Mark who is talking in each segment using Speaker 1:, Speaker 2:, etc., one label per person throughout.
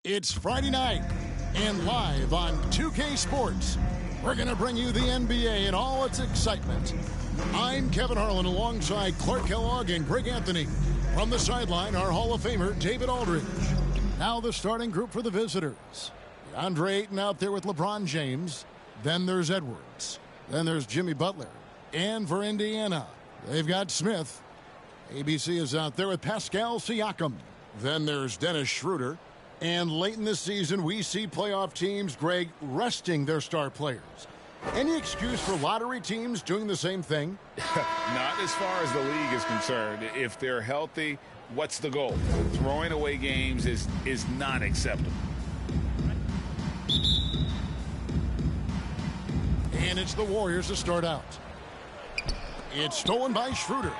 Speaker 1: It's Friday night, and live on 2K Sports, we're going to bring you the NBA in all its excitement. I'm Kevin Harlan alongside Clark Kellogg and Greg Anthony. From the sideline, our Hall of Famer, David Aldridge. Now the starting group for the visitors. DeAndre Ayton out there with LeBron James. Then there's Edwards. Then there's Jimmy Butler. And for Indiana, they've got Smith. ABC is out there with Pascal Siakam. Then there's Dennis Schroeder. And late in the season, we see playoff teams, Greg, resting their star players. Any excuse for lottery teams doing the same thing?
Speaker 2: Not as far as the league is concerned. If they're healthy, what's the goal? Throwing away games is not acceptable.
Speaker 1: And it's the Warriors to start out. It's stolen by Schroeder.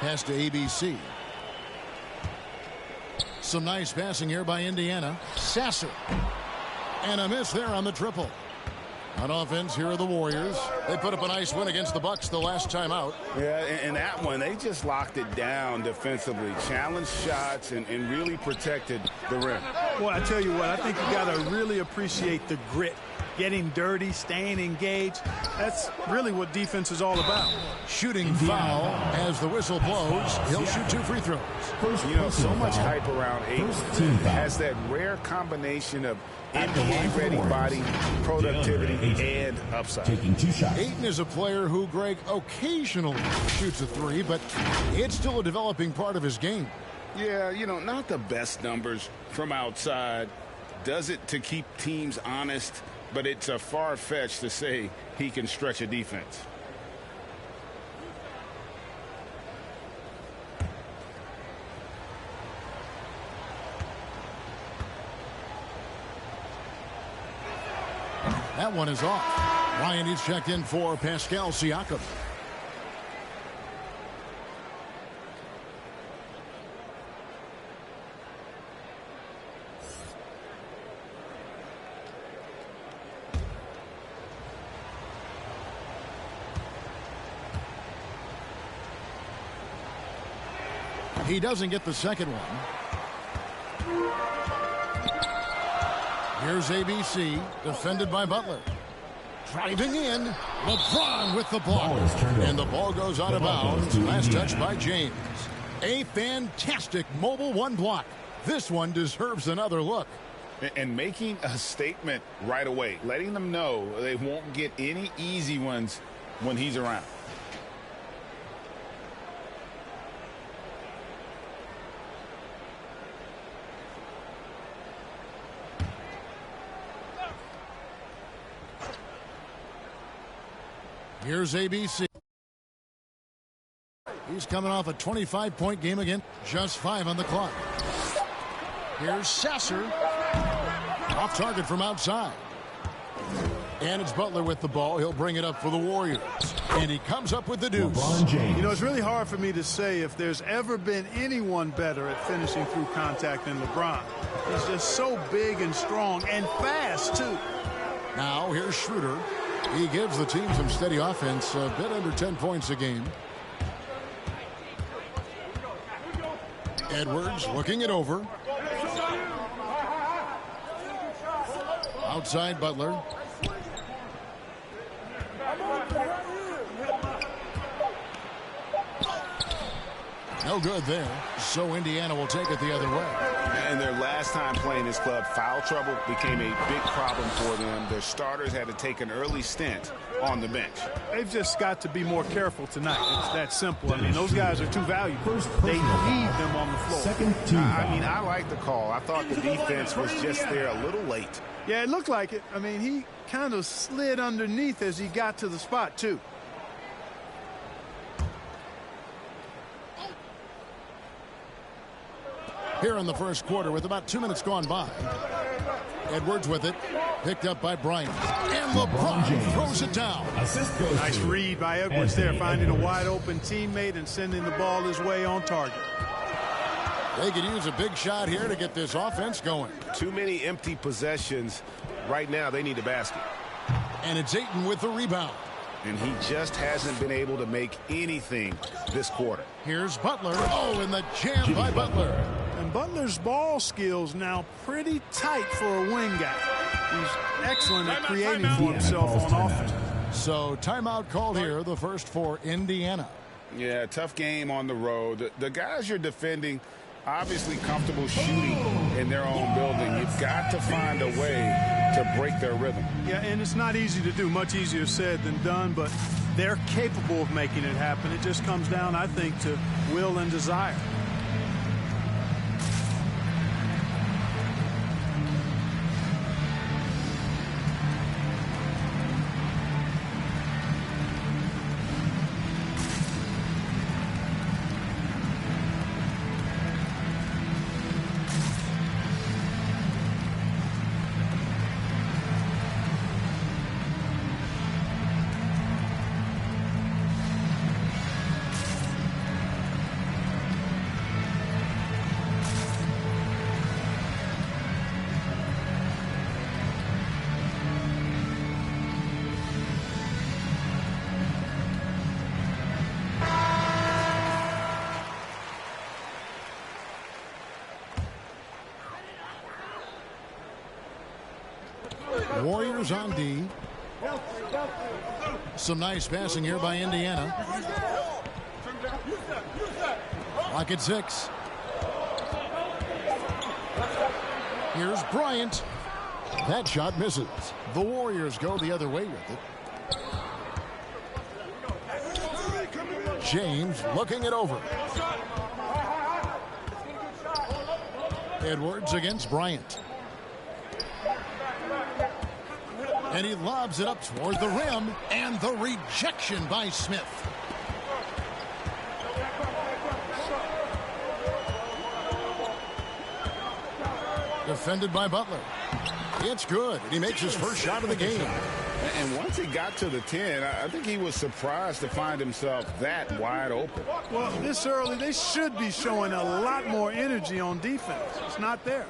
Speaker 1: Pass to ABC. Some nice passing here by Indiana. Sasser. And a miss there on the triple. On offense, here are the Warriors. They put up a nice win against the Bucks the last time out.
Speaker 2: Yeah, and that one, they just locked it down defensively. Challenged shots and really protected the rim.
Speaker 3: Well, I tell you what, I think you got to really appreciate the grit. Getting dirty, staying engaged. That's really what defense is all about.
Speaker 1: Shooting foul as the whistle blows. He'll shoot 2 free throws.
Speaker 2: You know, so much hype around Ayton. Has that rare combination of NBA-ready body, productivity, and upside.
Speaker 4: Taking 2 shots.
Speaker 1: Ayton is a player who, Greg, occasionally shoots a 3, but it's still a developing part of his game.
Speaker 2: Yeah, you know, not the best numbers from outside. Does it to keep teams honest, but it's a far-fetched to say he can stretch a defense.
Speaker 1: That one is off. Ryan is checked in for Pascal Siakam. He doesn't get the second one. Here's ABC, defended by Butler. Driving in, LeBron with the ball. And the ball goes out of bounds. Last touch by James. A fantastic mobile one block. This one deserves another look.
Speaker 2: And making a statement right away, letting them know they won't get any easy ones when he's around.
Speaker 1: Here's ABC. He's coming off a 25-point game again. Just 5 on the clock. Here's Sasser. Off target from outside. And it's Butler with the ball. He'll bring it up for the Warriors. And he comes up with the deuce.
Speaker 3: You know, it's really hard for me to say if there's ever been anyone better at finishing through contact than LeBron. He's just so big and strong and fast, too.
Speaker 1: Now, here's Schroeder. He gives the team some steady offense, a bit under 10 points a game. Edwards looking it over. Outside Butler. No good there. So Indiana will take it the other way.
Speaker 2: And their last time playing this club, foul trouble became a big problem for them. Their starters had to take an early stint on the bench.
Speaker 3: They've just got to be more careful tonight. It's that simple. I mean, those guys are too valuable. They need them on the floor.
Speaker 2: I like the call. I thought the defense was just there a little late.
Speaker 3: Yeah, it looked like it. I mean, he kind of slid underneath as he got to the spot, too.
Speaker 1: Here in the first quarter with about 2 minutes gone by. Edwards with it. Picked up by Bryant. And LeBron throws it down.
Speaker 3: Nice read by Edwards there, finding a wide open teammate and sending the ball his way on target.
Speaker 1: They could use a big shot here to get this offense going.
Speaker 2: Too many empty possessions. Right now, they need a basket.
Speaker 1: And it's Ayton with the rebound.
Speaker 2: And he just hasn't been able to make anything this quarter.
Speaker 1: Here's Butler. Oh, and the jam by Butler.
Speaker 3: And Butler's ball skills now pretty tight for a wing guy. He's excellent at creating for himself on offense.
Speaker 1: So timeout called here, the first for Indiana.
Speaker 2: Yeah, tough game on the road. The guys you're defending, obviously comfortable shooting in their own building. You've got to find a way to break their rhythm.
Speaker 3: Yeah, and it's not easy to do. Much easier said than done, but they're capable of making it happen. It just comes down, I think, to will and desire.
Speaker 1: Warriors on D. Some nice passing here by Indiana. Lock at 6. Here's Bryant. That shot misses. The Warriors go the other way with it. James looking it over. Edwards against Bryant. And he lobs it up toward the rim, and the rejection by Smith. Defended by Butler. It's good, and he makes his first shot of the game.
Speaker 2: And once he got to the 10, I think he was surprised to find himself that wide open.
Speaker 3: Well, this early, they should be showing a lot more energy on defense. It's not there.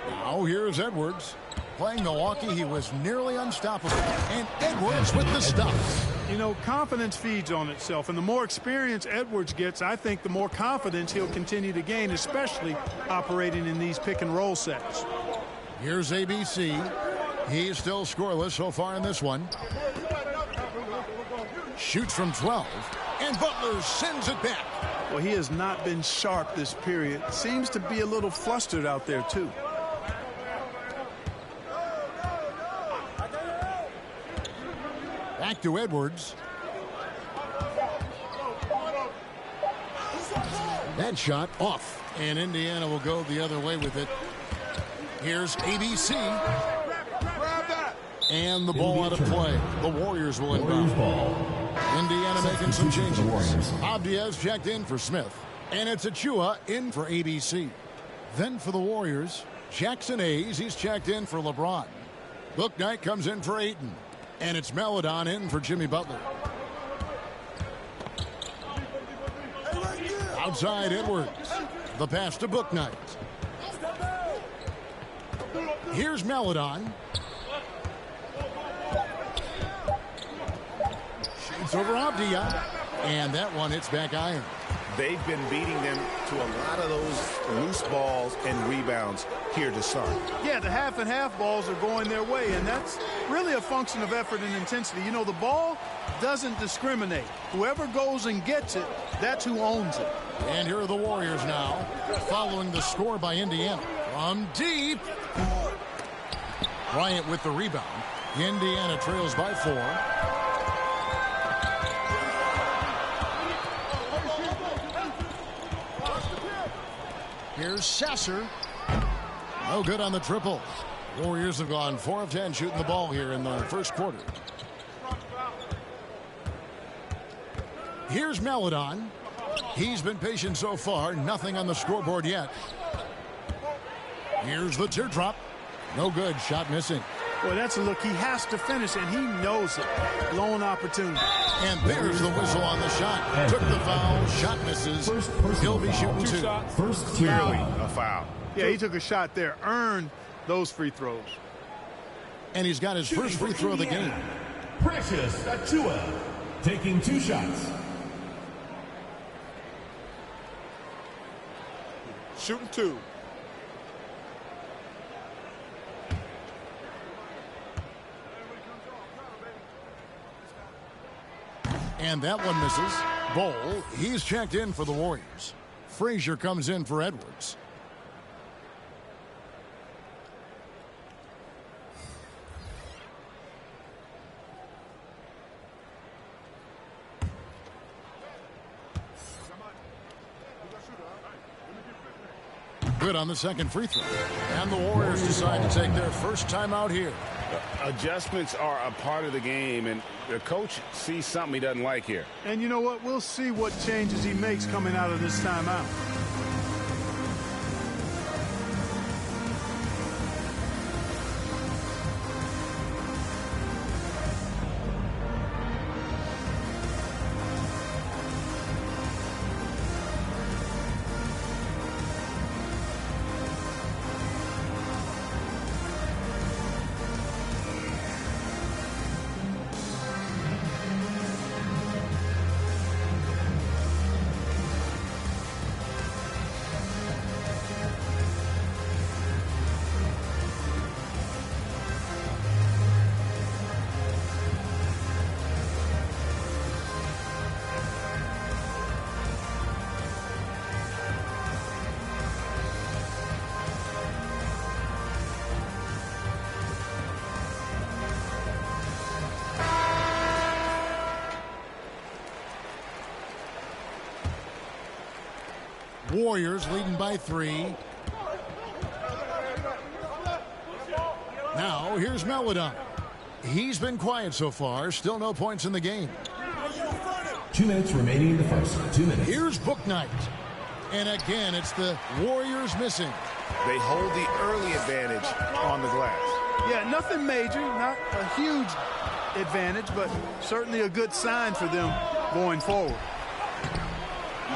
Speaker 1: Now here's Edwards. Playing Milwaukee, he was nearly unstoppable. And Edwards with the stuff.
Speaker 3: You know, confidence feeds on itself. And the more experience Edwards gets, I think the more confidence he'll continue to gain, especially operating in these pick-and-roll sets.
Speaker 1: Here's ABC. He's still scoreless so far in this one. Shoots from 12. And Butler sends it back.
Speaker 3: Well, he has not been sharp this period. Seems to be a little flustered out there, too.
Speaker 1: Back to Edwards. That shot off. And Indiana will go the other way with it. Here's ABC. And the ball out of play. The Warriors will inbound. Indiana making some changes. Abdiaz checked in for Smith. And it's Achua in for ABC. Then for the Warriors, Jackson Hayes. He's checked in for LeBron. Bouknight comes in for Ayton. And it's Maledon in for Jimmy Butler. Outside Edwards. The pass to Bouknight. Here's Maledon. Shoots over Abdia. And that one hits back iron.
Speaker 4: They've been beating them to a lot of those loose balls and rebounds here to start.
Speaker 3: Yeah, the half-and-half balls are going their way, and that's really a function of effort and intensity. You know, the ball doesn't discriminate. Whoever goes and gets it, that's who owns it.
Speaker 1: And here are the Warriors now, following the score by Indiana. From deep. Bryant with the rebound. Indiana trails by 4. Here's Sasser. No good on the triple. Warriors have gone 4 of 10 shooting the ball here in the first quarter. Here's Maledon. He's been patient so far. Nothing on the scoreboard yet. Here's the teardrop. No good. Shot missing.
Speaker 3: Boy, that's a look he has to finish, and he knows it. Blown opportunity.
Speaker 1: And there's the whistle on the shot. Took the foul. Shot misses. He'll be shooting 2.
Speaker 4: First clearly a foul.
Speaker 3: Yeah, he took a shot there. Earned those free throws.
Speaker 1: And he's got his first free throw of the game.
Speaker 5: Precious Achua taking 2 shots.
Speaker 4: shooting 2.
Speaker 1: And that one misses. Bowl, he's checked in for the Warriors. Frazier comes in for Edwards. Good on the second free throw. And the Warriors decide to take their first time out here.
Speaker 2: Adjustments are a part of the game, and the coach sees something he doesn't like here.
Speaker 3: And you know what? We'll see what changes he makes coming out of this timeout.
Speaker 1: Warriors leading by 3. Now here's Meladon. He's been quiet so far. Still no points in the game.
Speaker 5: 2 minutes remaining in the first. 2 minutes.
Speaker 1: Here's Bouknight. And again, it's the Warriors missing.
Speaker 4: They hold the early advantage on the glass.
Speaker 3: Yeah, nothing major, not a huge advantage, but certainly a good sign for them going forward.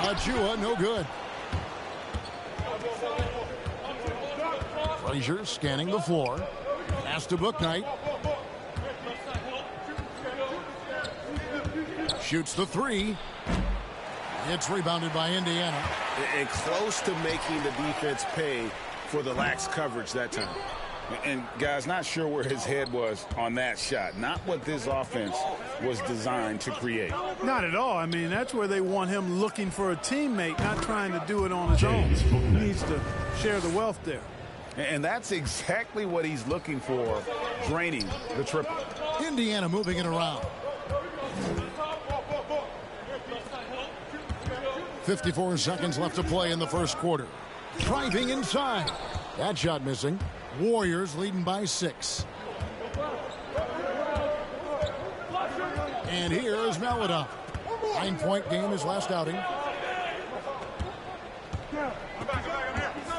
Speaker 1: Achua, no good. Frazier scanning the floor. Pass to Bouknight. Shoots the 3. It's rebounded by Indiana.
Speaker 2: And close to making the defense pay for the lax coverage that time. And, guys, not sure where his head was on that shot. Not what this offense was designed to create.
Speaker 3: Not at all. I mean, that's where they want him looking for a teammate, not trying to do it on his own. He needs to share the wealth there.
Speaker 2: And that's exactly what he's looking for, draining the triple.
Speaker 1: Indiana moving it around. 54 seconds left to play in the first quarter. Driving inside. That shot missing. Warriors leading by 6. And here is Meladon. 9-point game his last outing.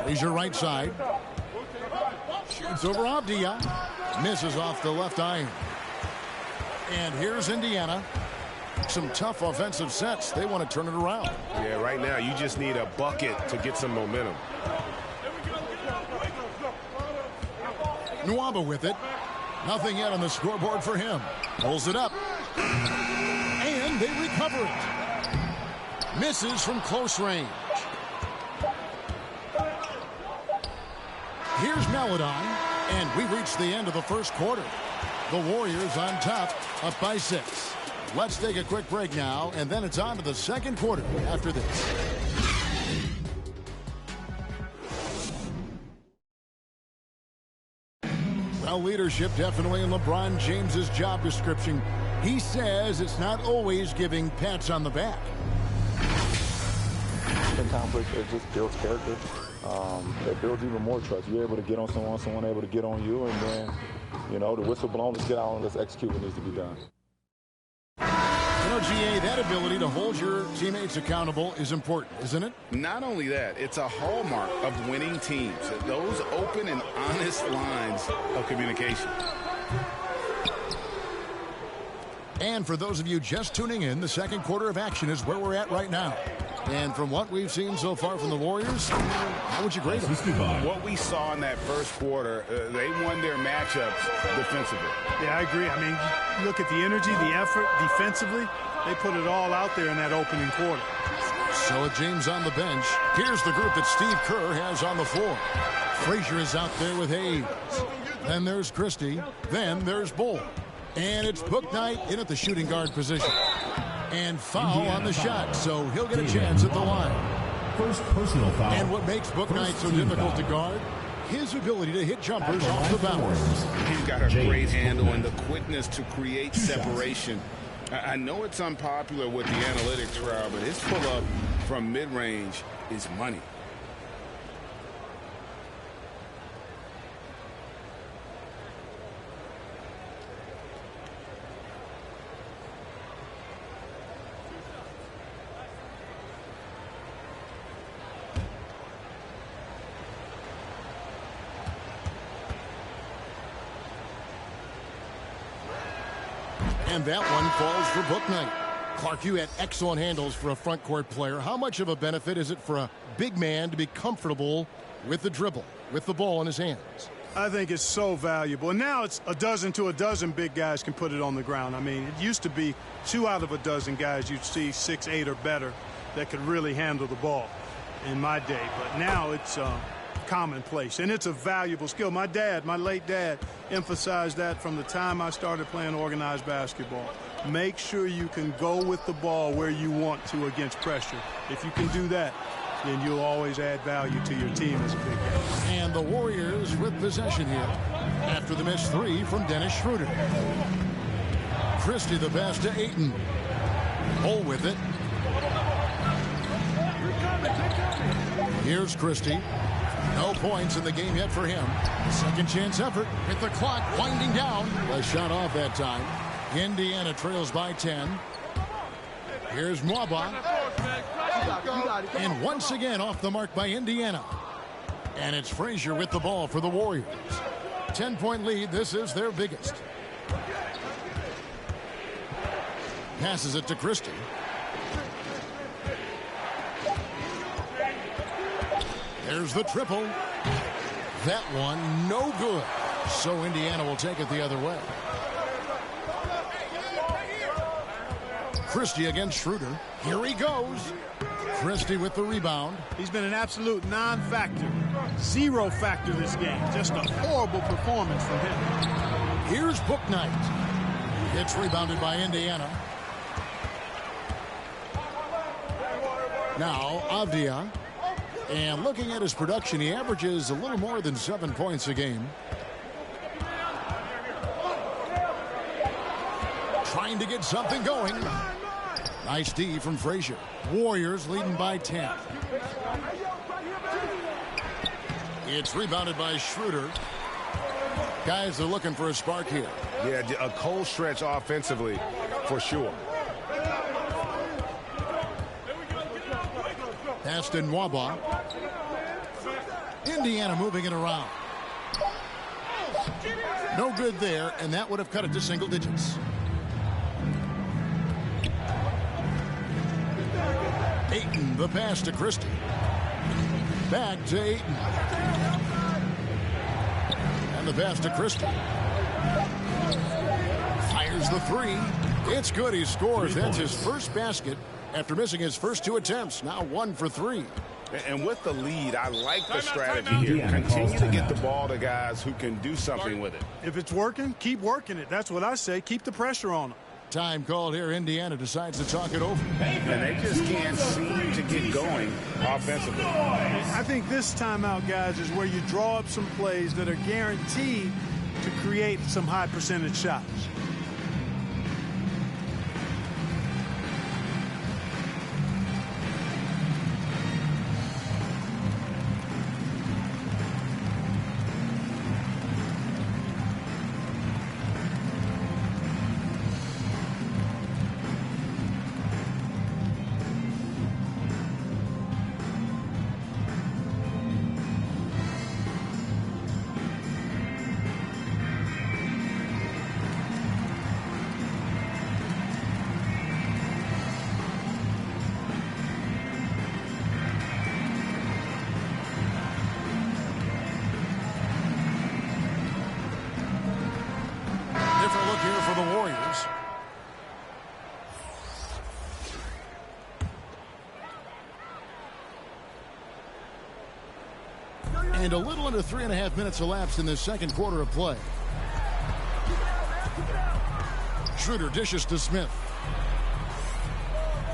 Speaker 1: Frazier right side. Shoots over Abdia. Misses off the left iron. And here's Indiana. Some tough offensive sets. They want to turn it around.
Speaker 4: Yeah, right now you just need a bucket to get some momentum.
Speaker 1: Nwaba with it. Nothing yet on the scoreboard for him. Pulls it up. And they recover it. Misses from close range. Here's Meladon. And we reach the end of the first quarter. The Warriors on top, up by 6. Let's take a quick break now, and then it's on to the second quarter after this. Well, leadership definitely in LeBron James's job description. He says it's not always giving pats on the back.
Speaker 6: Sometimes it just builds character. It builds even more trust. You're able to get on someone able to get on you, and then, you know, the whistle blown, let's get out and let's execute what needs to be done.
Speaker 1: You know, GA, that ability to hold your teammates accountable is important, isn't it?
Speaker 2: Not only that, it's a hallmark of winning teams. Those open and honest lines of communication.
Speaker 1: And for those of you just tuning in, the second quarter of action is where we're at right now. And from what we've seen so far from the Warriors, how would you grade them?
Speaker 2: What we saw in that first quarter, they won their matchups defensively.
Speaker 3: Yeah, I agree. I mean, look at the energy, the effort defensively. They put it all out there in that opening quarter.
Speaker 1: So with James on the bench, here's the group that Steve Kerr has on the floor. Frazier is out there with Hayes. Then there's Christie. Then there's Bull. And it's Book Knight in at the shooting guard position. And foul on the shot, so he'll get a chance at the line.
Speaker 5: First personal foul.
Speaker 1: And what makes Book Knight so difficult to guard? His ability to hit jumpers off the bounce.
Speaker 2: He's got a great handle and the quickness to create separation. I know it's unpopular with the analytics crowd, but his pull-up from mid-range is money.
Speaker 1: And that one falls for Book Knight. Clark, you had excellent handles for a front court player. How much of a benefit is it for a big man to be comfortable with the dribble, with the ball in his hands?
Speaker 3: I think it's so valuable. And now it's a dozen to a dozen big guys can put it on the ground. I mean, it used to be 2 out of a dozen guys you'd see 6, 8 or better that could really handle the ball in my day. But now it's commonplace, and it's a valuable skill. My late dad, emphasized that from the time I started playing organized basketball. Make sure you can go with the ball where you want to against pressure. If you can do that, then you'll always add value to your team as a big guy.
Speaker 1: And the Warriors with possession here after the missed 3 from Dennis Schroeder. Christie the pass to Ayton. Bull with it. Here's Christie. No points in the game yet for him. Second chance effort with the clock winding down. A shot off that time. Indiana trails by 10. Here's Mwaba. And once again off the mark by Indiana. And it's Frazier with the ball for the Warriors. 10-point lead. This is their biggest. Passes it to Christie. There's the triple. That one no good. So Indiana will take it the other way. Christie against Schroeder. Here he goes. Christie with the rebound.
Speaker 3: He's been an absolute non-factor. 0 factor this game. Just a horrible performance from him.
Speaker 1: Here's Book Knight. It's rebounded by Indiana. Now Avdia. And looking at his production, he averages a little more than 7 points a game. Trying to get something going. Nice D from Frazier. Warriors leading by 10. It's rebounded by Schroeder. Guys are looking for a spark here.
Speaker 4: Yeah, a cold stretch offensively for sure.
Speaker 1: Pass to Nwaba. Indiana moving it around. No good there, and that would have cut it to single digits. Ayton, the pass to Christie. Back to Ayton. And the pass to Christie. Fires the 3. It's good. He scores. That's his first basket after missing his first 2 attempts. Now 1 for 3.
Speaker 2: And with the lead, I like the strategy here. Continue to get the ball to guys who can do something with it.
Speaker 3: If it's working, keep working it. That's what I say. Keep the pressure on them.
Speaker 1: Time called here. Indiana decides to talk it over.
Speaker 2: And they just can't seem to get going offensively.
Speaker 3: I think this timeout, guys, is where you draw up some plays that are guaranteed to create some high percentage shots.
Speaker 1: Here for the Warriors. And a little under 3.5 minutes elapsed in the second quarter of play. Schroeder dishes to Smith.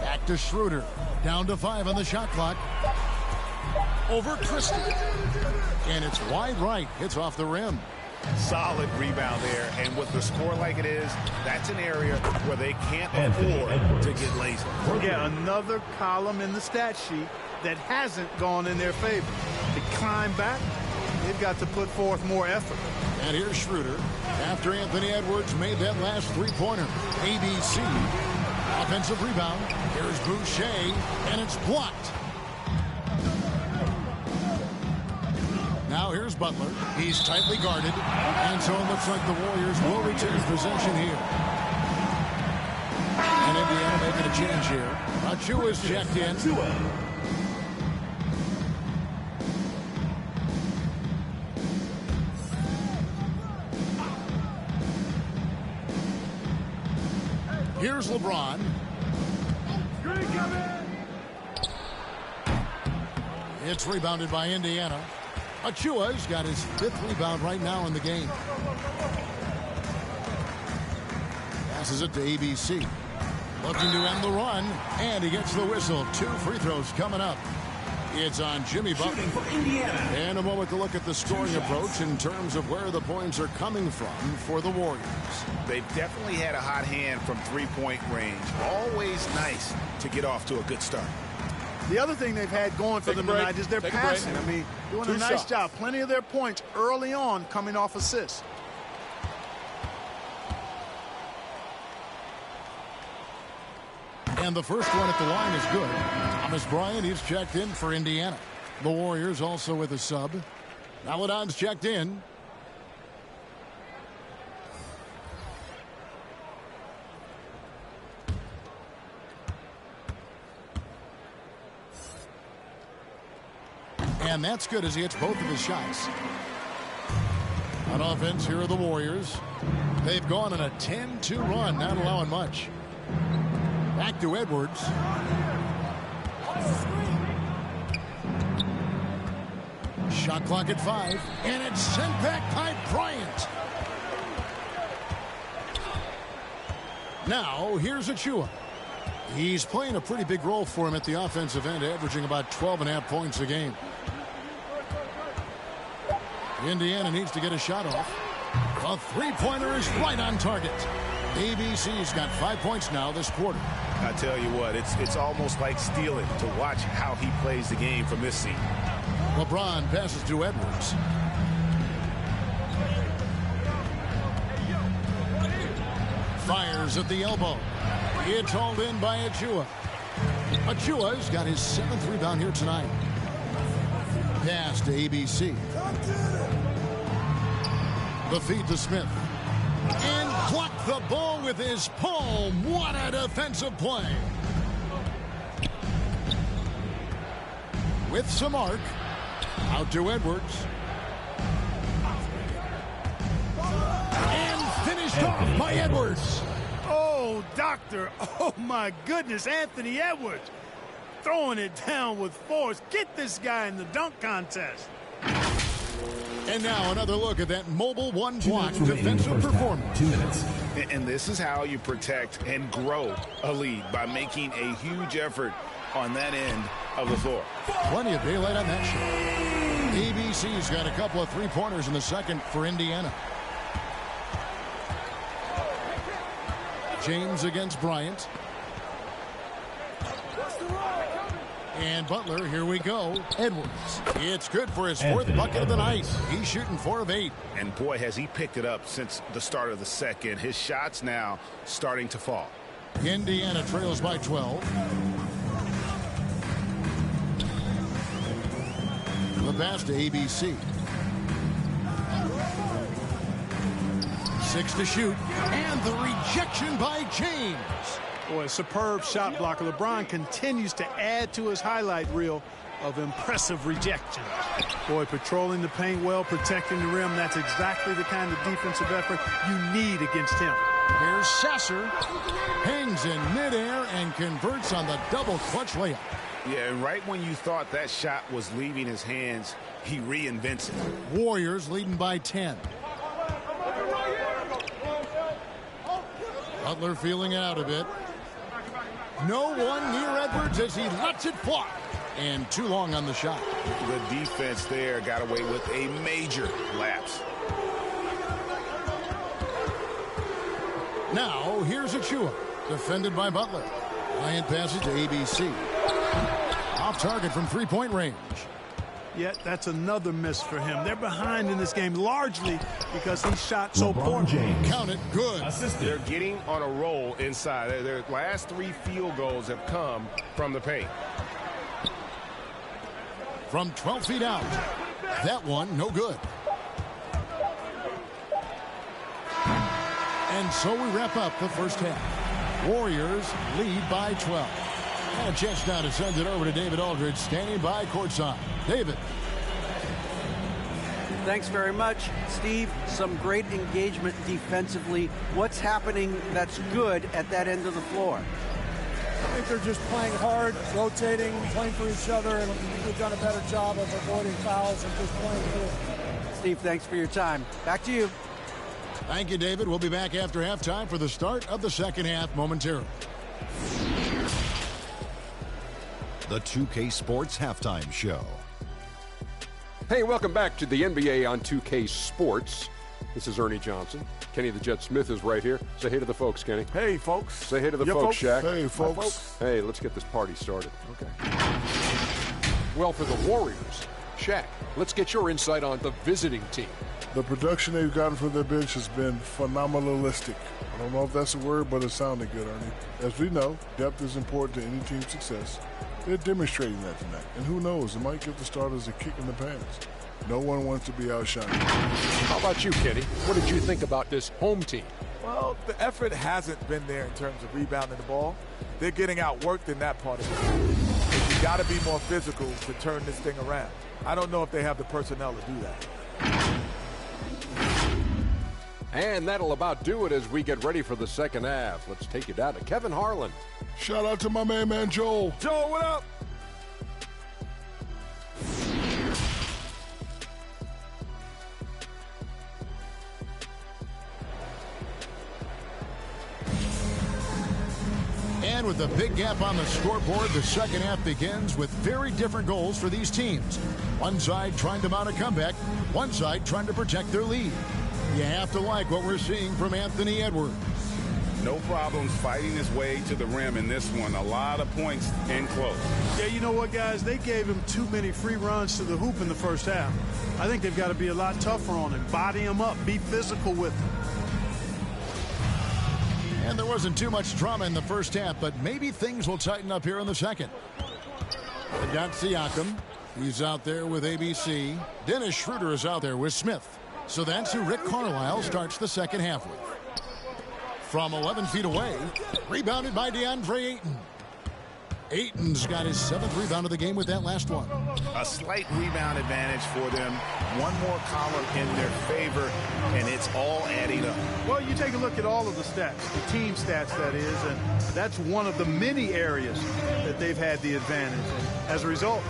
Speaker 1: Back to Schroeder. Down to 5 on the shot clock. Over Christie. And it's wide right. Hits off the rim.
Speaker 4: Solid rebound there. And with the score like it is, that's an area where they can't afford to get lazy.
Speaker 3: Yeah, another column in the stat sheet that hasn't gone in their favor. To climb back, they've got to put forth more effort.
Speaker 1: And here's Schroeder. After Anthony Edwards made that last three-pointer. ABC. Offensive rebound. Here's Boucher. And it's blocked. Now here's Butler. He's tightly guarded. And so it looks like the Warriors will retain possession here. And Indiana making a change here. Achua's checked in. Here's LeBron. It's rebounded by Indiana. Achua's got his 5th rebound right now in the game. Passes it to ABC. Looking to end the run, and he gets the whistle. 2 free throws coming up. It's on Jimmy Butler. And a moment to look at the scoring approach in terms of where the points are coming from for the Warriors.
Speaker 4: They've definitely had a hot hand from three-point range. Always nice to get off to a good start.
Speaker 3: The other thing they've had going for them tonight is their passing. I mean, doing a nice job. Plenty of their points early on coming off assists.
Speaker 1: And the first one at the line is good. Thomas Bryant, he's checked in for Indiana. The Warriors also with a sub. Maladon's checked in. And that's good as he hits both of his shots. On offense, here are the Warriors. They've gone on a 10-2 run, not allowing much. Back to Edwards. Shot clock at 5. And it's sent back by Bryant. Now, here's Achua. He's playing a pretty big role for him at the offensive end, averaging about 12.5 points a game. Indiana needs to get a shot off. A three-pointer is right on target. ABC's got 5 points now this quarter.
Speaker 4: I tell you what, it's almost like stealing to watch how he plays the game from this seat.
Speaker 1: LeBron passes to Edwards. Fires at the elbow. It's hauled in by Achua. Achua's got his 7th rebound here tonight. Pass to ABC. The feed to Smith. And blocked the ball with his palm. What a defensive play. With some arc. Out to Edwards. And finished off by Edwards.
Speaker 3: Oh, doctor. Oh, my goodness. Anthony Edwards throwing it down with force. Get this guy in the dunk contest.
Speaker 1: And now another look at that mobile one-block defensive performance.
Speaker 5: 2 minutes.
Speaker 4: And this is how you protect and grow a lead, by making a huge effort on that end of the floor.
Speaker 1: Plenty of daylight on that shot. ABC's got a couple of three-pointers in the second for Indiana. James against Bryant. And Butler, here we go. Edwards. It's good for his 4th bucket of the night. He's shooting 4 of 8.
Speaker 4: And boy, has he picked it up since the start of the second. His shots now starting to fall.
Speaker 1: Indiana trails by 12. The pass to ABC. 6 to shoot. And the rejection by James.
Speaker 3: Boy, a superb shot blocker. LeBron continues to add to his highlight reel of impressive rejections. Boy, patrolling the paint well, protecting the rim. That's exactly the kind of defensive effort you need against him.
Speaker 1: Here's Sasser. Hangs in midair and converts on the double clutch layup.
Speaker 2: Yeah, and right when you thought that shot was leaving his hands, he reinvents it.
Speaker 1: Warriors leading by 10. Butler feeling out a bit. No one near Edwards as he lets it fly. And too long on the shot.
Speaker 2: The defense there got away with a major lapse.
Speaker 1: Now, here's Achua. Defended by Butler. Bryant passes to ABC. Off target from three-point range.
Speaker 3: Yet that's another miss for him. They're behind in this game largely because he shot so poorly.
Speaker 1: Count it, good.
Speaker 7: They're getting on a roll inside. Their last 3 field goals have come from the paint.
Speaker 1: From 12 feet out. That one, no good. And so we wrap up the first half. Warriors lead by 12. And a chance now to send it over to David Aldridge, standing by courtside. David.
Speaker 8: Thanks very much, Steve. Some great engagement defensively. What's happening that's good at that end of the floor?
Speaker 9: I think they're just playing hard, rotating, playing for each other, and we've done a better job of avoiding fouls and just playing good.
Speaker 8: Steve, thanks for your time. Back to you.
Speaker 1: Thank you, David. We'll be back after halftime for the start of the second half momentarily.
Speaker 10: The 2K Sports Halftime Show.
Speaker 11: Hey, welcome back to the NBA on 2K Sports. This is Ernie Johnson. Kenny the Jet Smith is right here. Say hey to the folks, Kenny.
Speaker 12: Hey, folks.
Speaker 11: Say hey to the folks, Shaq.
Speaker 12: Hey, folks.
Speaker 11: Hey, let's get this party started. Okay. Well, for the Warriors, Shaq, let's get your insight on the visiting team.
Speaker 12: The production they've gotten from their bench has been phenomenalistic. I don't know if that's a word, but it sounded good, Ernie. As we know, depth is important to any team's success. They're demonstrating that tonight. And who knows, it might give the starters a kick in the pants. No one wants to be outshined.
Speaker 11: How about you, Kenny? What did you think about this home team?
Speaker 13: Well, the effort hasn't been there in terms of rebounding the ball. They're getting outworked in that part of the game. You got to be more physical to turn this thing around. I don't know if they have the personnel to do that.
Speaker 11: And that'll about do it as we get ready for the second half. Let's take you down to Kevin Harlan.
Speaker 12: Shout out to my man Joel.
Speaker 13: Joel, what up?
Speaker 1: And with a big gap on the scoreboard, the second half begins with very different goals for these teams. One side trying to mount a comeback, one side trying to protect their lead. You have to like what we're seeing from Anthony Edwards.
Speaker 2: No problems fighting his way to the rim in this one. A lot of points in close.
Speaker 3: Yeah, you know what, guys? They gave him too many free runs to the hoop in the first half. I think they've got to be a lot tougher on him. Body him up. Be physical with him.
Speaker 1: And there wasn't too much drama in the first half, but maybe things will tighten up here in the second. They got Siakam. He's out there with ABC. Dennis Schroeder is out there with Smith. So that's who Rick Carlisle starts the second half with. From 11 feet away, rebounded by DeAndre Ayton. Ayton's got his 7th rebound of the game with that last one.
Speaker 2: A slight rebound advantage for them. One more column in their favor, and it's all adding up.
Speaker 3: Well, you take a look at all of the stats, the team stats, that is, and that's one of the many areas that they've had the advantage. And as a result,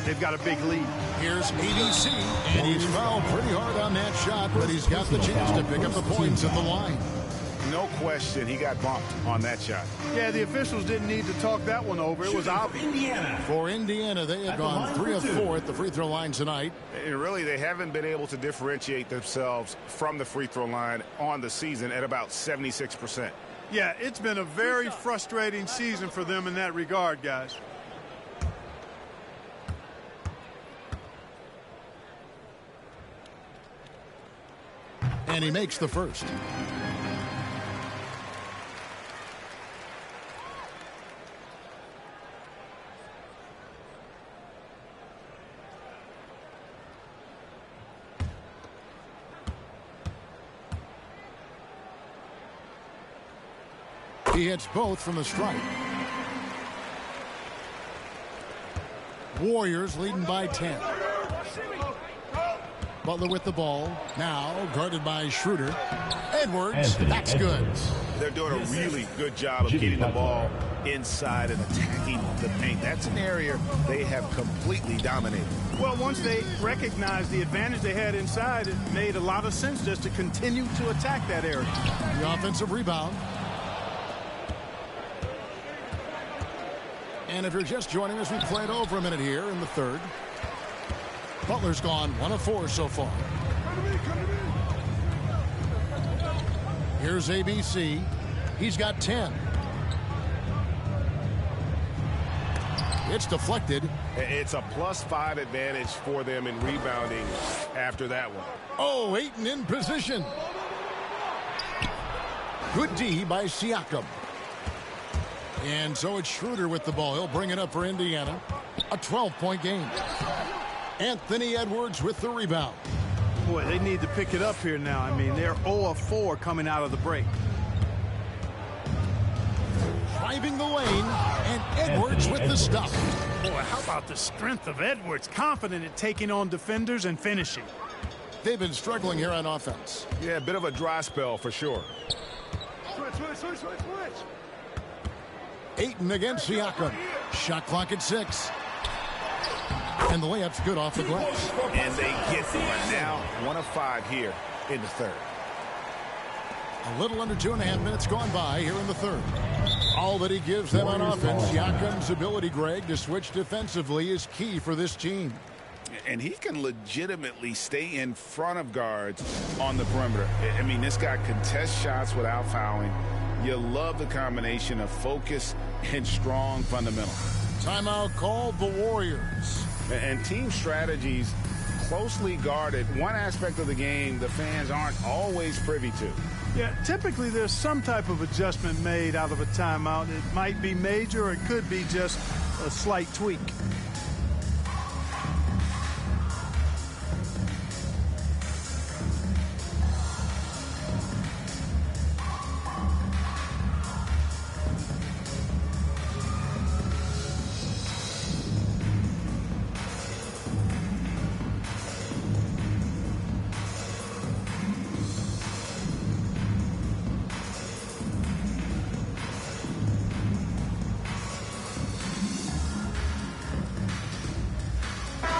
Speaker 3: they've got a big lead.
Speaker 1: Here's ABC, and he's fouled pretty hard on that shot, but he's got the chance to pick up the points at the line.
Speaker 2: No question, he got bumped on that shot.
Speaker 3: Yeah, the officials didn't need to talk that one over. It was obvious.
Speaker 1: For Indiana, they have gone 3 of 4 at the free throw line tonight.
Speaker 2: And really, they haven't been able to differentiate themselves from the free throw line on the season at about 76%.
Speaker 3: Yeah, it's been a very frustrating season for them in that regard, guys.
Speaker 1: And he makes the first. He hits both from the stripe. Warriors leading by 10. Butler with the ball. Now guarded by Schroeder. Edwards, that's good.
Speaker 2: They're doing a really good job of getting the ball inside and attacking the paint. That's an area they have completely dominated.
Speaker 3: Well, once they recognized the advantage they had inside, it made a lot of sense just to continue to attack that area.
Speaker 1: The offensive rebound. And if you're just joining us, we played over a minute here in the third. Butler's gone 1 of 4 so far. Here's ABC. He's got 10. It's deflected.
Speaker 7: It's a +5 advantage for them in rebounding after that one.
Speaker 1: Oh, Ayton in position. Good D by Siakam. And so it's Schroeder with the ball. He'll bring it up for Indiana. A 12-point game. Anthony Edwards with the rebound.
Speaker 3: Boy, they need to pick it up here now. I mean, they're 0 of 4 coming out of the break.
Speaker 1: Driving the lane, and Edwards with the stop.
Speaker 3: Boy, how about the strength of Edwards? Confident at taking on defenders and finishing.
Speaker 1: They've been struggling here on offense.
Speaker 7: Yeah, a bit of a dry spell for sure.
Speaker 3: Switch.
Speaker 1: Ayton against Siakam. Shot clock at 6. And the layup's good off the glass.
Speaker 2: And they get one now. 1 of 5 here in the third.
Speaker 1: A little under 2.5 minutes gone by here in the third. All that he gives them on offense, Siakam's ability, Greg, to switch defensively is key for this team.
Speaker 2: And he can legitimately stay in front of guards on the perimeter. I mean, this guy contests shots without fouling. You love the combination of focus and strong fundamentals.
Speaker 1: Timeout called the Warriors.
Speaker 2: And team strategies closely guarded. One aspect of the game the fans aren't always privy to.
Speaker 3: Yeah, typically there's some type of adjustment made out of a timeout. It might be major or it could be just a slight tweak.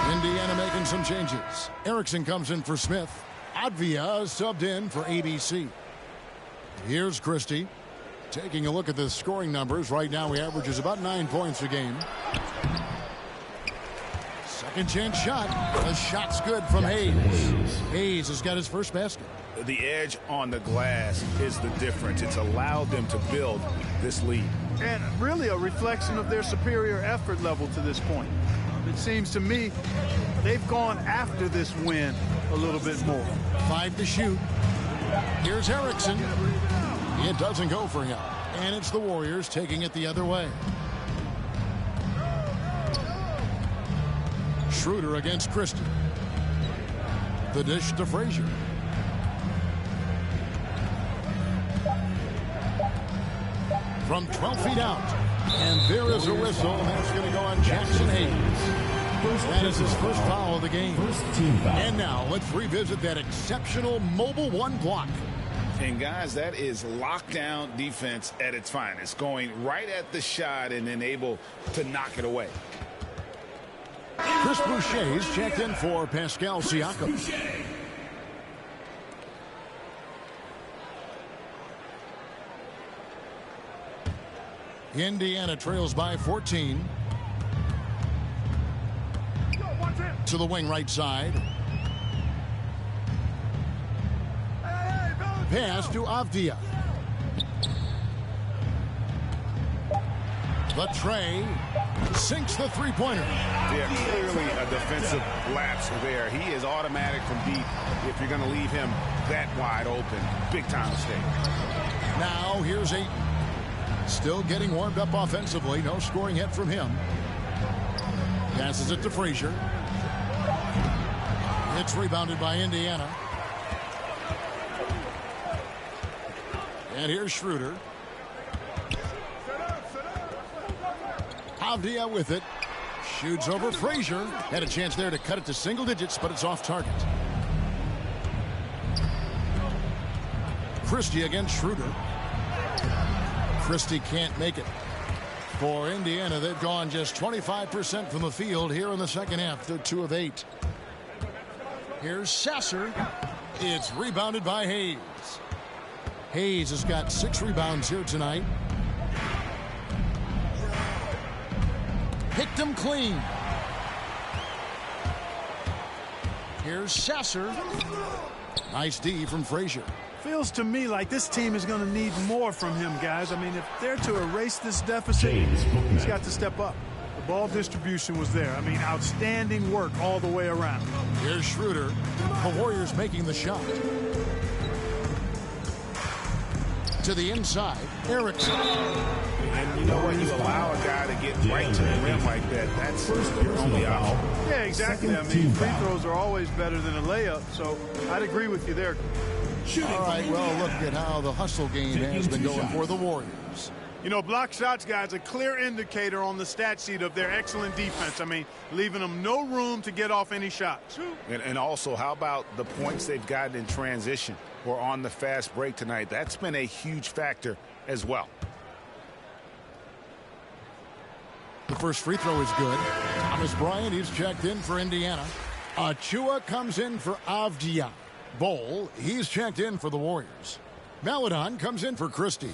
Speaker 1: Indiana making some changes. Erickson comes in for Smith. Advia subbed in for ABC. Here's Christie. Taking a look at the scoring numbers. Right now he averages about 9 points a game. Second chance shot. The shot's good from Hayes. Hayes has got his first basket.
Speaker 2: The edge on the glass is the difference. It's allowed them to build this lead.
Speaker 3: And really a reflection of their superior effort level to this point. It seems to me they've gone after this win a little bit more.
Speaker 1: 5 to shoot. Here's Erickson. It doesn't go for him. And it's the Warriors taking it the other way. Schroeder against Christie. The dish to Frazier. From 12 feet out. And there is a whistle, and that's going to go on Jackson Hayes. That is his first foul of the game. And now let's revisit that exceptional mobile one block.
Speaker 2: And guys, that is lockdown defense at its finest. Going right at the shot and then able to knock it away.
Speaker 1: Chris Boucher's checked in for Pascal Siakam. Indiana trails by 14. To the wing right side. Pass to Avdia. The tray sinks the three-pointer.
Speaker 7: Yeah, clearly a defensive lapse there. He is automatic from deep if you're going to leave him that wide open. Big-time mistake.
Speaker 1: Now here's Ayton. Still getting warmed up offensively. No scoring yet from him. Passes it to Frazier. It's rebounded by Indiana. And here's Schroeder. Avdia with it. Shoots over Frazier. Had a chance there to cut it to single digits, but it's off target. Christie against Schroeder. Christie can't make it. For Indiana, they've gone just 25% from the field here in the second half. They're 2 of 8. Here's Sasser. It's rebounded by Hayes. Hayes has got 6 rebounds here tonight. Picked him clean. Here's Sasser. Nice D from Frazier.
Speaker 3: Feels to me like this team is going to need more from him, guys. I mean, if they're to erase this deficit, he's got to step up. The ball distribution was there. I mean, outstanding work all the way around.
Speaker 1: Here's Schroeder. The Warriors making the shot. To the inside, Erickson.
Speaker 2: And you know what? You allow a guy to get right to the rim like that. That's your only option.
Speaker 3: Yeah, exactly. I mean, free throws are always better than a layup, so I'd agree with you there.
Speaker 1: All right, well, look at how the hustle game has been going for the Warriors.
Speaker 3: You know, block shots, guys, a clear indicator on the stat sheet of their excellent defense. I mean, leaving them no room to get off any shots.
Speaker 2: And also, how about the points they've gotten in transition or on the fast break tonight? That's been a huge factor as well.
Speaker 1: The first free throw is good. Thomas Bryant, he's checked in for Indiana. Achua comes in for Avdia. Bowl, he's checked in for the Warriors. Maladon comes in for Christie.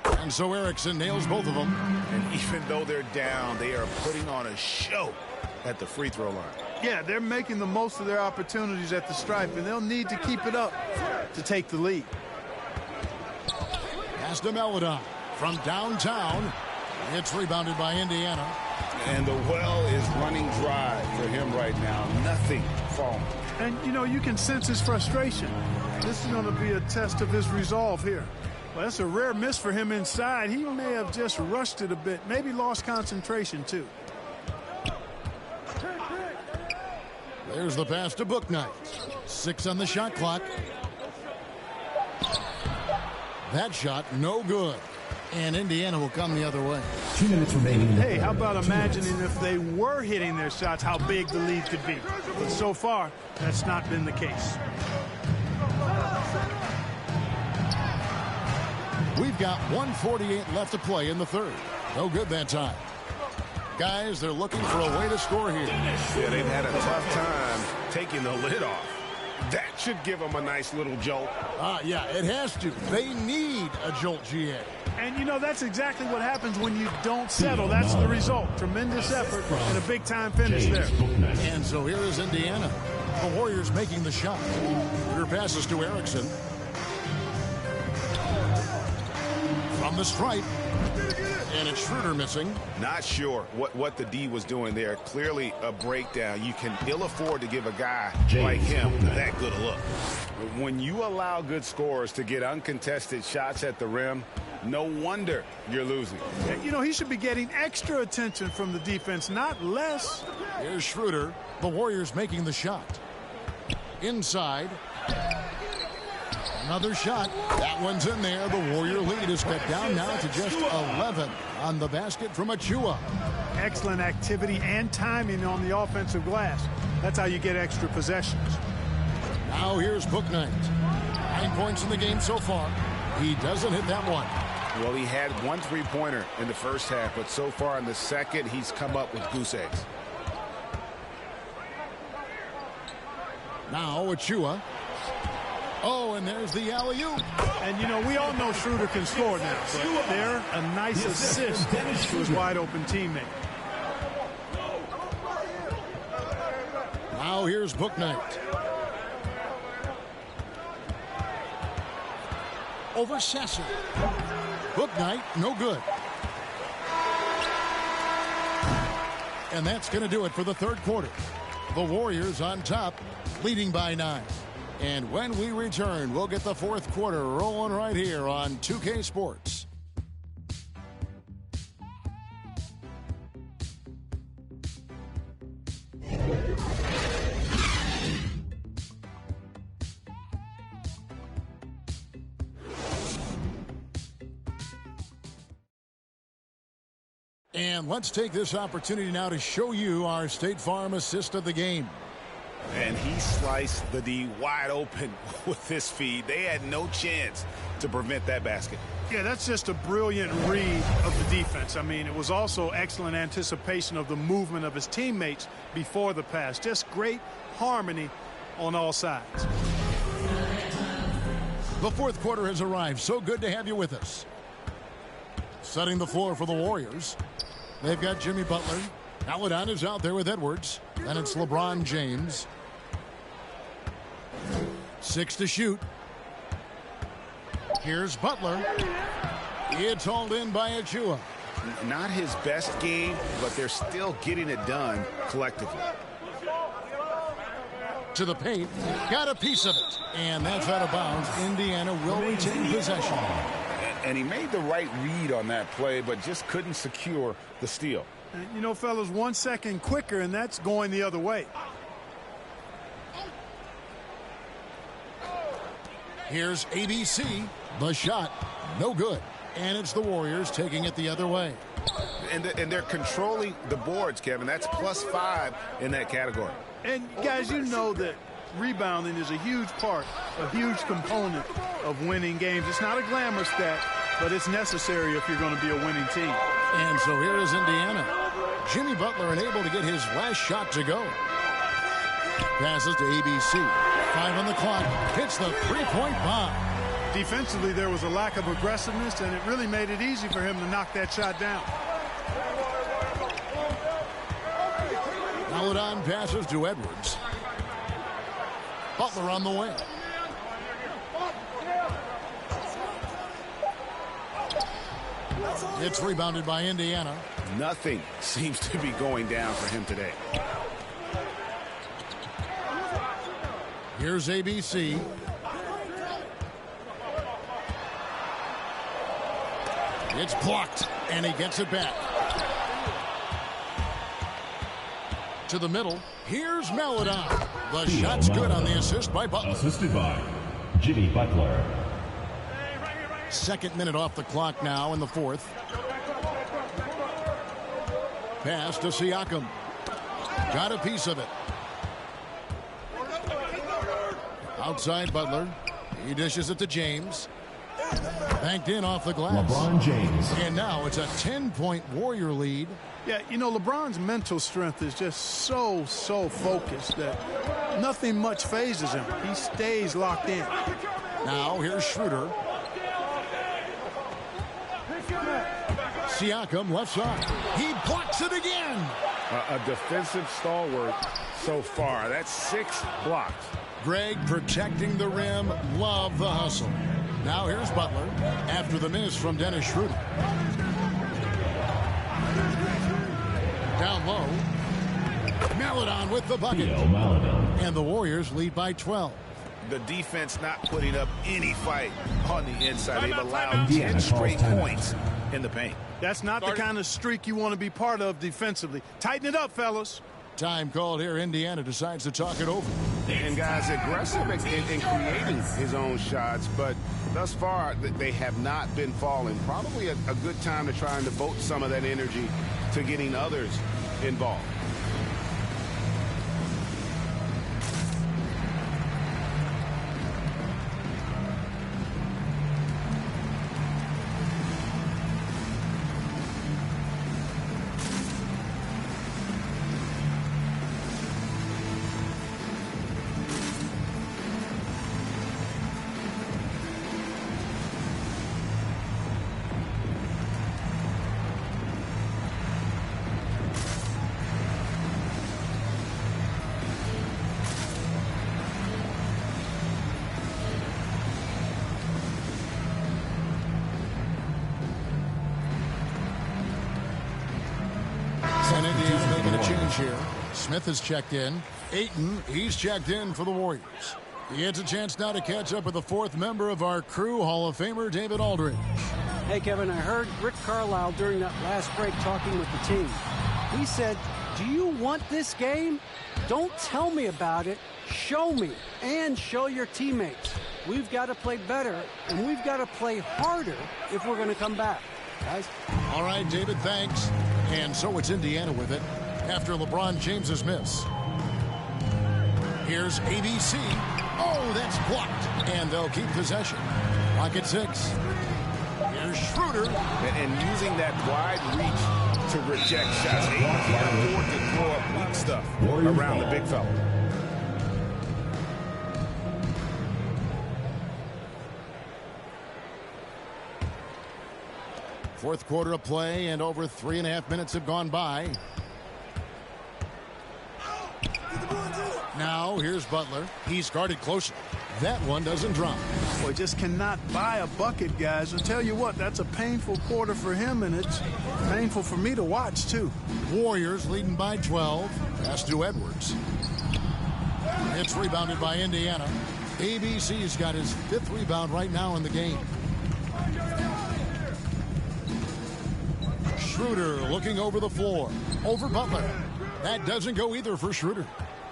Speaker 1: And so Erickson nails both of them.
Speaker 2: And even though they're down, they are putting on a show at the free throw line.
Speaker 3: Yeah, they're making the most of their opportunities at the stripe, and they'll need to keep it up to take the lead.
Speaker 1: Pass to Maladon from downtown. It's rebounded by Indiana.
Speaker 2: And the well is running dry for him right now. Nothing falling.
Speaker 3: And, you know, you can sense his frustration. This is going to be a test of his resolve here. Well, that's a rare miss for him inside. He may have just rushed it a bit, maybe lost concentration, too.
Speaker 1: There's the pass to Bouknight. 6 on the shot clock. That shot, no good. And Indiana will come the other way.
Speaker 5: 2 minutes remaining.
Speaker 3: Hey, how about imagining if they were hitting their shots, how big the lead could be. But so far, that's not been the case.
Speaker 1: We've got 1:48 left to play in the third. No good that time. Guys, they're looking for a way to score here.
Speaker 2: Yeah, they've had a tough time taking the lid off. That should give them a nice little jolt.
Speaker 1: Yeah, it has to. They need a jolt, GA.
Speaker 3: And, you know, that's exactly what happens when you don't settle. That's the result. Tremendous effort and a big-time finish there.
Speaker 1: And so here is Indiana. The Warriors making the shot. Your passes to Erickson. From the stripe. And it's Schroeder missing.
Speaker 2: Not sure what the D was doing there. Clearly a breakdown. You can ill afford to give a guy like him that good a look. When you allow good scorers to get uncontested shots at the rim, no wonder you're losing.
Speaker 3: You know, he should be getting extra attention from the defense, not less.
Speaker 1: Here's Schroeder. The Warriors making the shot. Inside. Another shot. That one's in there. The Warrior lead is cut down now to just 11 on the basket from Achua.
Speaker 3: Excellent activity and timing on the offensive glass. That's how you get extra possessions.
Speaker 1: Now here's Bouknight. 9 points in the game so far. He doesn't hit that one.
Speaker 2: Well, he had 1 3-pointer in the first half, but so far in the second, he's come up with goose eggs.
Speaker 1: Now Achua. Oh, and there's the alley-oop.
Speaker 3: And, you know, we all know Schroeder can score now. But they're a nice assist to his wide-open teammate.
Speaker 1: Now here's Bouknight. Over Sasser. Bouknight, no good. And that's going to do it for the third quarter. The Warriors on top, leading by 9. And when we return, we'll get the fourth quarter rolling right here on 2K Sports. And let's take this opportunity now to show you our State Farm assist of the game.
Speaker 2: And he sliced the D wide open with this feed. They had no chance to prevent that basket.
Speaker 3: Yeah, that's just a brilliant read of the defense. I mean, it was also excellent anticipation of the movement of his teammates before the pass. Just great harmony on all sides.
Speaker 1: The fourth quarter has arrived. So good to have you with us. Setting the floor for the Warriors. They've got Jimmy Butler. Paladon is out there with Edwards. Then it's LeBron James. 6 to shoot. Here's Butler. It's hauled in by Achua.
Speaker 2: Not his best game, but they're still getting it done collectively.
Speaker 1: To the paint. Got a piece of it. And that's out of bounds. Indiana will retain possession.
Speaker 2: And he made the right read on that play, but just couldn't secure the steal.
Speaker 3: You know, fellas, 1 second quicker, and that's going the other way.
Speaker 1: Here's ABC. The shot, no good. And it's the Warriors taking it the other way.
Speaker 2: And they're controlling the boards, Kevin. That's +5 in that category.
Speaker 3: And, guys, you know that rebounding is a huge part, a huge component of winning games. It's not a glamour stat, but it's necessary if you're going to be a winning team.
Speaker 1: And so here is Indiana. Jimmy Butler unable to get his last shot to go. Passes to ABC. 5 on the clock. Hits the three-point bomb.
Speaker 3: Defensively, there was a lack of aggressiveness, and it really made it easy for him to knock that shot down.
Speaker 1: Paladon passes to Edwards. Butler on the way. It's rebounded by Indiana.
Speaker 2: Nothing seems to be going down for him today.
Speaker 1: Here's ABC. It's blocked, and he gets it back. To the middle. Here's Paladon. The shot's good on the assist by Butler.
Speaker 5: Assisted by Jimmy Butler.
Speaker 1: Second minute off the clock now in the fourth. Pass to Siakam. Got a piece of it. Outside Butler. He dishes it to James. Banked in off the glass.
Speaker 5: LeBron James.
Speaker 1: And now it's a 10-point Warrior lead.
Speaker 3: Yeah, you know, LeBron's mental strength is just so focused that nothing much phases him. He stays locked in.
Speaker 1: Now here's Schroeder. Siakam left side. He blocks it again.
Speaker 2: A defensive stalwart so far. That's 6 blocks.
Speaker 1: Greg protecting the rim. Love the hustle. Now here's Butler after the miss from Dennis Schroeder. Down low. Paladon with the bucket. And the Warriors lead by 12.
Speaker 2: The defense not putting up any fight on the inside. They've allowed 10 straight points in the paint.
Speaker 3: That's not the kind of streak you want to be part of defensively. Tighten it up, fellas.
Speaker 1: Time called here. Indiana decides to talk it over.
Speaker 2: And guys, aggressive in creating his own shots, but thus far they have not been falling. Probably a good time to try and devote some of that energy to getting others involved.
Speaker 1: And Indiana's making a change here. Smith has checked in. Ayton, he's checked in for the Warriors. He gets a chance now to catch up with the fourth member of our crew, Hall of Famer David Aldridge.
Speaker 8: Hey, Kevin, I heard Rick Carlisle during that last break talking with the team. He said, do you want this game? Don't tell me about it. Show me and show your teammates. We've got to play better, and we've got to play harder if we're going to come back. Guys?
Speaker 1: All right, David, thanks. And so it's Indiana with it after LeBron James's miss. Here's ABC. Oh, that's blocked. And they'll keep possession. Clock at 6. Here's Schroeder.
Speaker 2: And using that wide reach to reject shots. He can't afford to throw up weak stuff around the big fella.
Speaker 1: Fourth quarter of play, and over 3.5 minutes have gone by. Now, here's Butler. He's guarded closer. That one doesn't drop.
Speaker 3: Boy, just cannot buy a bucket, guys. I'll tell you what, that's a painful quarter for him, and it's painful for me to watch, too.
Speaker 1: Warriors leading by 12. Pass to Edwards. It's rebounded by Indiana. ABC's got his 5th rebound right now in the game. Schroeder looking over the floor. Over Butler. That doesn't go either for Schroeder.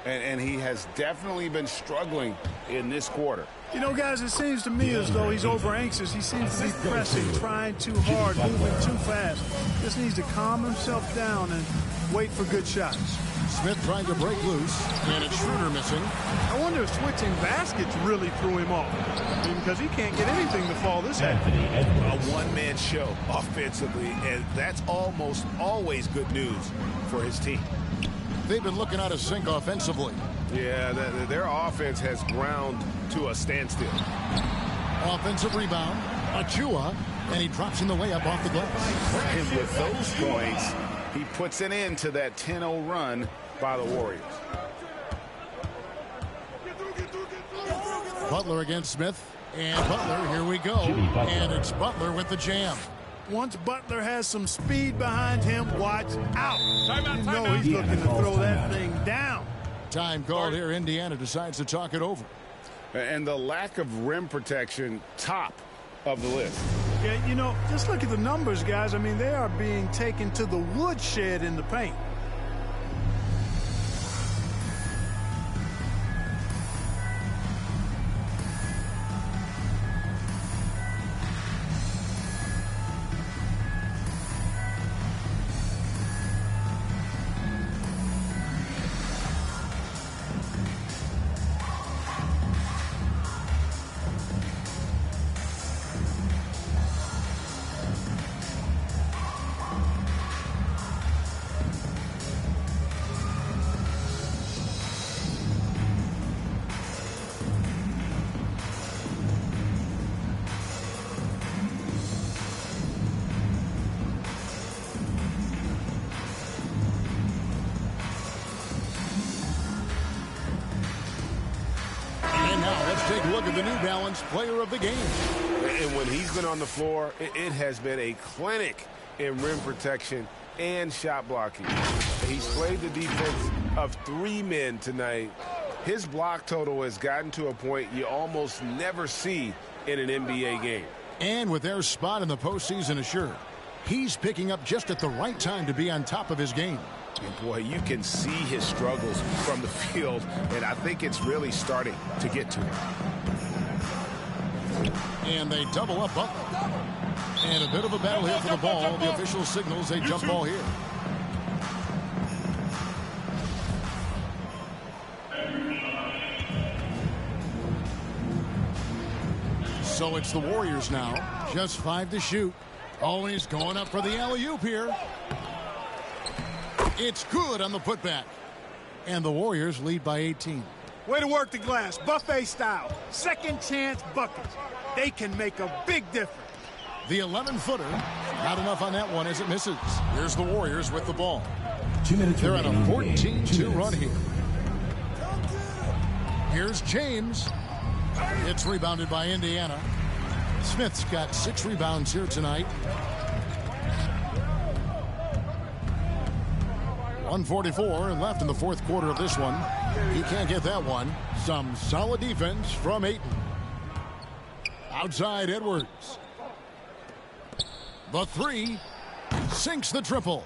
Speaker 2: And he has definitely been struggling in this quarter.
Speaker 3: You know, guys, it seems to me as though he's over anxious. He seems to be pressing, trying too hard, moving too fast. Just needs to calm himself down and wait for good shots.
Speaker 1: Smith trying to break loose, and it's Schroeder missing.
Speaker 3: I wonder if switching baskets really threw him off. I mean, because he can't get anything to fall this heavy.
Speaker 7: A one-man show offensively, and that's almost always good news for his team.
Speaker 1: They've been looking out of sync offensively.
Speaker 7: Yeah, their offense has ground to a standstill.
Speaker 1: Offensive rebound, Achua, and he drops in the layup off the glass.
Speaker 2: And with those points, he puts an end to that 10-0 run by the Warriors.
Speaker 1: Butler against Smith, and Butler, here we go. And it's Butler with the jam.
Speaker 3: Once Butler has some speed behind him, watch out. You know he's looking to throw that thing down.
Speaker 1: Time called here. Indiana decides to talk it over.
Speaker 2: And the lack of rim protection, top of the list.
Speaker 3: Yeah, you know, just look at the numbers, guys. I mean, they are being taken to the woodshed in the paint.
Speaker 1: Take a look at the New Balance player of the game.
Speaker 7: And when he's been on the floor, it has been a clinic in rim protection and shot blocking. He's played the defense of 3 men tonight. His block total has gotten to a point you almost never see in an NBA game.
Speaker 1: And with their spot in the postseason assured, he's picking up just at the right time to be on top of his game.
Speaker 7: And boy, you can see his struggles from the field, and I think it's really starting to get to him.
Speaker 1: And they double up Butler. And a bit of a battle here for the ball. The official signals a jump ball here. So it's the Warriors now. Just 5 to shoot. Always going up for the alley-oop here. It's good on the putback. And the Warriors lead by 18.
Speaker 3: Way to work the glass, buffet style. Second chance buckets. They can make a big difference.
Speaker 1: The 11-footer, not enough on that one as it misses. Here's the Warriors with the ball.
Speaker 5: 2 minutes
Speaker 1: They're on a
Speaker 5: remaining.
Speaker 1: 14-2 run here. Here's James. It's rebounded by Indiana. Smith's got 6 rebounds here tonight. 1:44 left in the fourth quarter of this one. He can't get that one. Some solid defense from Ayton. Outside Edwards. The 3 sinks the triple.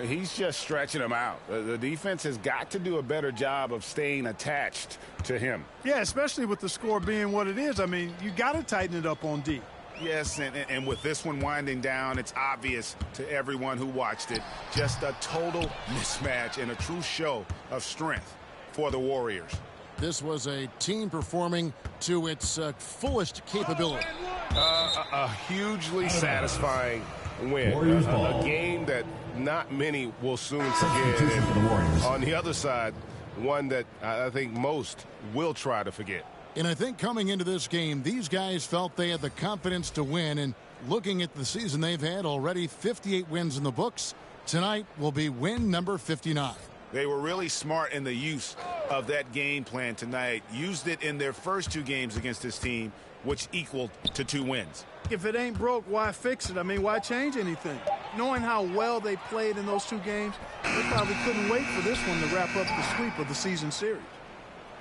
Speaker 2: He's just stretching him out. The defense has got to do a better job of staying attached to him.
Speaker 3: Yeah, especially with the score being what it is. I mean, you got to tighten it up on D.
Speaker 2: Yes, and with this one winding down, it's obvious to everyone who watched it. Just a total mismatch and a true show of strength for the Warriors.
Speaker 1: This was a team performing to its fullest capability.
Speaker 7: A hugely satisfying win. A game that not many will soon forget. And on the other side, one that I think most will try to forget.
Speaker 1: And I think coming into this game, these guys felt they had the confidence to win. And looking at the season they've had, already 58 wins in the books. Tonight will be win number 59.
Speaker 2: They were really smart in the use of that game plan tonight. Used it in their first 2 games against this team, which equaled to 2 wins.
Speaker 3: If it ain't broke, why fix it? I mean, why change anything? Knowing how well they played in those 2 games, they probably couldn't wait for this one to wrap up the sweep of the season series.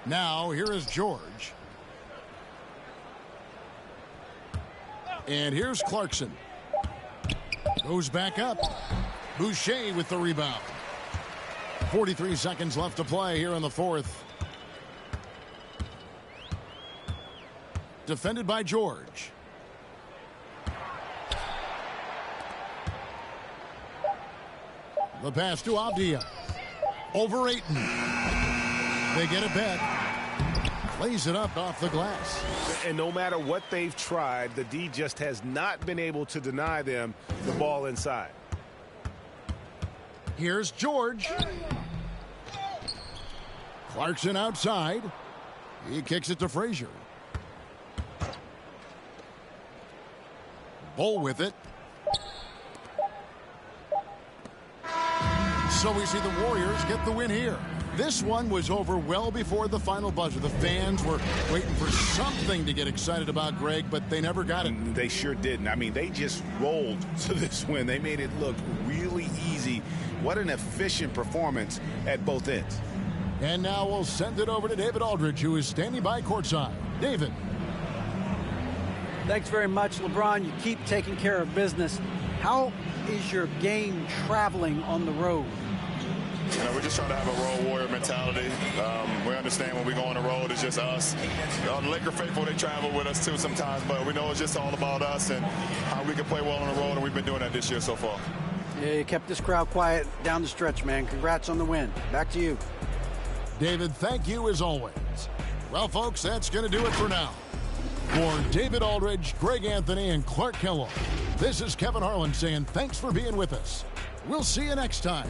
Speaker 1: Now, here is George. And here's Clarkson. Goes back up. Boucher with the rebound. 43 seconds left to play here in the fourth. Defended by George. The pass to Avdia. Over Ayton. They get it back. Lays it up off the glass.
Speaker 7: And no matter what they've tried, the D just has not been able to deny them the ball inside.
Speaker 1: Here's George. Clarkson outside. He kicks it to Frazier. Bull with it. So we see the Warriors get the win here. This one was over well before the final buzzer. The fans were waiting for something to get excited about, Greg, but they never got it.
Speaker 2: They sure didn't. I mean, they just rolled to this win. They made it look really easy. What an efficient performance at both ends.
Speaker 1: And now we'll send it over to David Aldridge, who is standing by courtside. David.
Speaker 8: Thanks very much, LeBron. You keep taking care of business. How is your game traveling on the road?
Speaker 6: You know, we're just trying to have a road warrior mentality. We understand when we go on the road, it's just us. The Laker faithful, they travel with us too sometimes, but we know it's just all about us and how we can play well on the road, and we've been doing that this year so far.
Speaker 8: Yeah, you kept this crowd quiet down the stretch, man. Congrats on the win. Back to you.
Speaker 1: David, thank you as always. Well, folks, that's going to do it for now. For David Aldridge, Greg Anthony, and Clark Kellogg, this is Kevin Harlan saying thanks for being with us. We'll see you next time.